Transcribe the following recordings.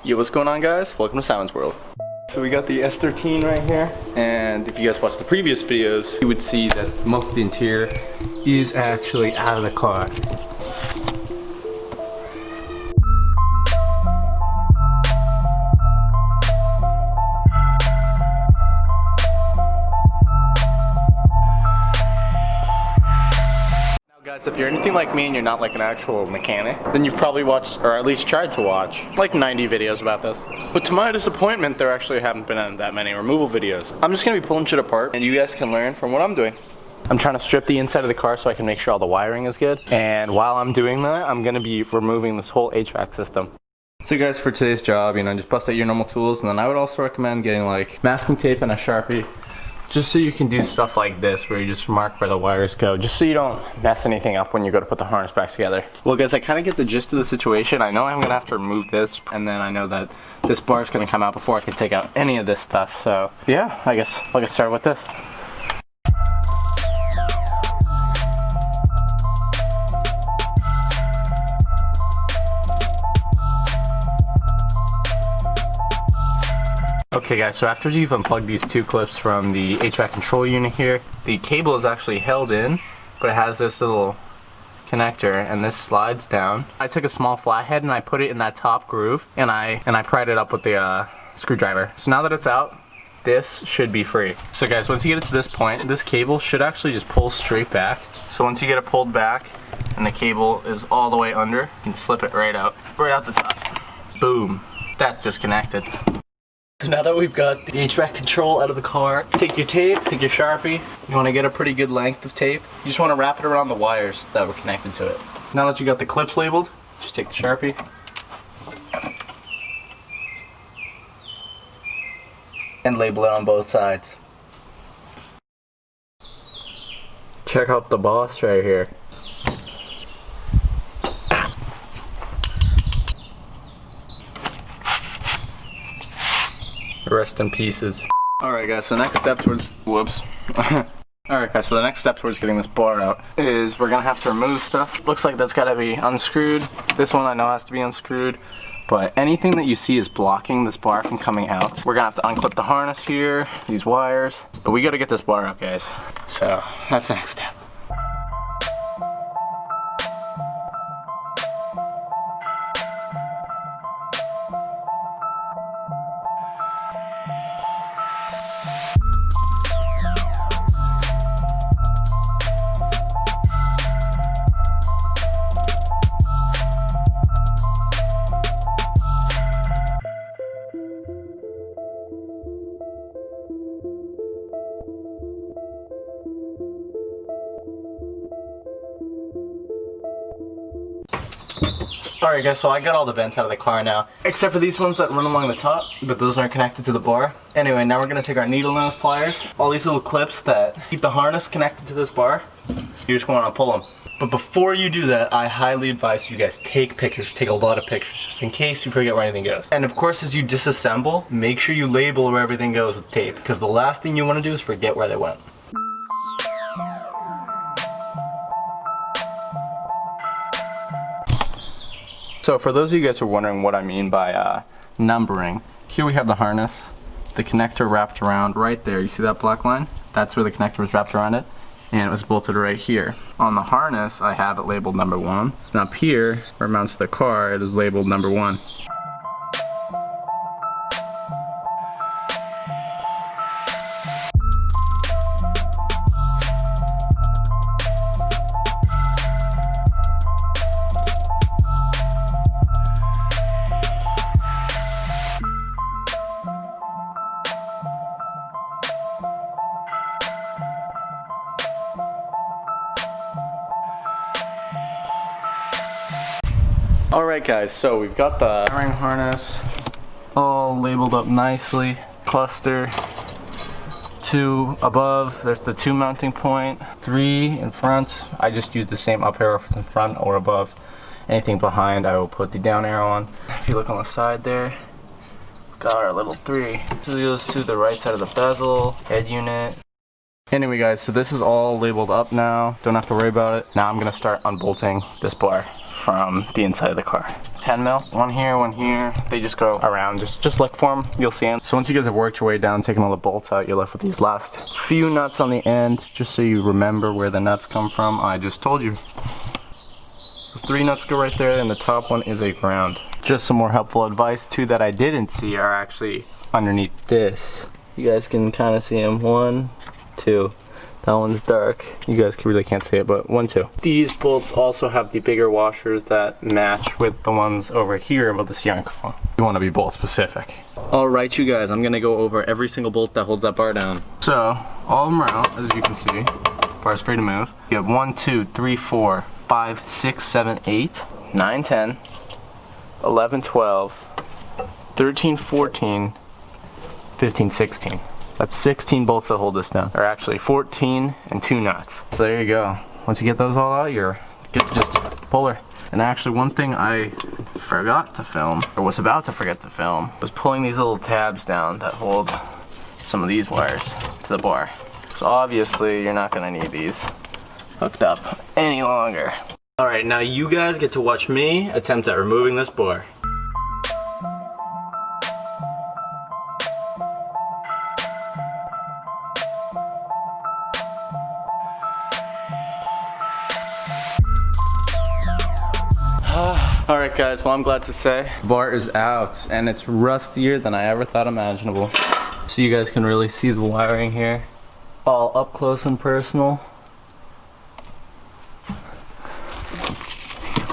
Yo, what's going on, guys? Welcome to Simon's World. So we got the S13 right here, and if you guys watched the previous videos, you would see that most of the interior is actually out of the car. Guys, if you're anything like me and you're not like an actual mechanic, then you've probably watched, or at least tried to watch, like 90 videos about this. But to my disappointment, there actually haven't been that many removal videos. I'm just gonna be pulling shit apart, and you guys can learn from what I'm doing. I'm trying to strip the inside of the car so I can make sure all the wiring is good. And while I'm doing that, I'm gonna be removing this whole HVAC system. So guys, for today's job, just bust out your normal tools, and then I would also recommend getting like masking tape and a Sharpie, just so you can do stuff like this where you just mark where the wires go, just so you don't mess anything up when you go to put the harness back together. Well guys, I kind of get the gist of the situation. I know I'm gonna have to remove this, and then I know that this bar is gonna come out before I can take out any of this stuff. So yeah, I guess I'll get started with this. Okay guys, so after you've unplugged these two clips from the HVAC control unit here, the cable is actually held in, but it has this little connector, and this slides down. I took a small flathead and I put it in that top groove, and I pried it up with the screwdriver. So now that it's out, this should be free. So guys, once you get it to this point, this cable should actually just pull straight back. So once you get it pulled back and the cable is all the way under, you can slip it right out the top. Boom, that's disconnected. So now that we've got the HVAC control out of the car, take your tape, take your Sharpie. You want to get a pretty good length of tape. You just want to wrap it around the wires that were connected to it. Now that you got the clips labeled, just take the Sharpie. And label it on both sides. Check out the boss right here. Rest in pieces. Alright guys, so next step towards, whoops. Alright guys, so the next step towards getting this bar out is we're gonna have to remove stuff. Looks like that's gotta be unscrewed. This one I know has to be unscrewed, but anything that you see is blocking this bar from coming out. We're gonna have to unclip the harness here, these wires, but we gotta get this bar out, guys. So that's the next step. Alright guys, so I got all the vents out of the car now, except for these ones that run along the top, but those aren't connected to the bar. Anyway, now we're going to take our needle nose pliers, all these little clips that keep the harness connected to this bar. You just want to pull them. But before you do that, I highly advise you guys take pictures, take a lot of pictures, just in case you forget where anything goes. And of course, as you disassemble, make sure you label where everything goes with tape, because the last thing you want to do is forget where they went. So for those of you guys who are wondering what I mean by numbering, here we have the harness, the connector wrapped around right there. You see that black line? That's where the connector was wrapped around it, and it was bolted right here. On the harness, I have it labeled number 1. And up here, where it mounts to the car, it is labeled number 1. Alright guys, so we've got the wiring harness all labeled up nicely. Cluster 2 above, there's the 2 mounting point, 3 in front. I just use the same up arrow for the front or above. Anything behind I will put the down arrow on. If you look on the side there, we've got our little 3. So it goes to the right side of the bezel, head unit. Anyway guys, so this is all labeled up now. Don't have to worry about it. Now I'm gonna start unbolting this bar. from the inside of the car. 10 mil, one here. They just go around, just look for them, you'll see them. So once you guys have worked your way down, taking all the bolts out, you're left with these last few nuts on the end, just so you remember where the nuts come from. I just told you. Those 3 nuts go right there, and the top one is a ground. Just some more helpful advice too that I didn't see are actually underneath this. You guys can kind of see them, 1, 2. That one's dark. You guys really can't see it, but 1, 2. These bolts also have the bigger washers that match with the ones over here above the steering column. You want to be bolt specific. All right, you guys, I'm gonna go over every single bolt that holds that bar down. So, all of them are out, as you can see. Bar's free to move. You have 1, 2, 3, 4, 5, 6, 7, 8, 9, 10, 11, 12, 13, 14, 15, 16. That's 16 bolts that hold this down. Or actually 14 and 2 nuts. So there you go. Once you get those all out, you're good to just pull her. And actually one thing I forgot to film, or was about to forget to film, was pulling these little tabs down that hold some of these wires to the bar. So obviously you're not gonna need these hooked up any longer. All right, now you guys get to watch me attempt at removing this bar. Alright guys, well I'm glad to say the bar is out and it's rustier than I ever thought imaginable. So you guys can really see the wiring here. All up close and personal.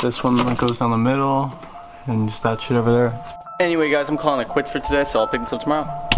This one that goes down the middle and just that shit over there. Anyway guys, I'm calling it quits for today, so I'll pick this up tomorrow.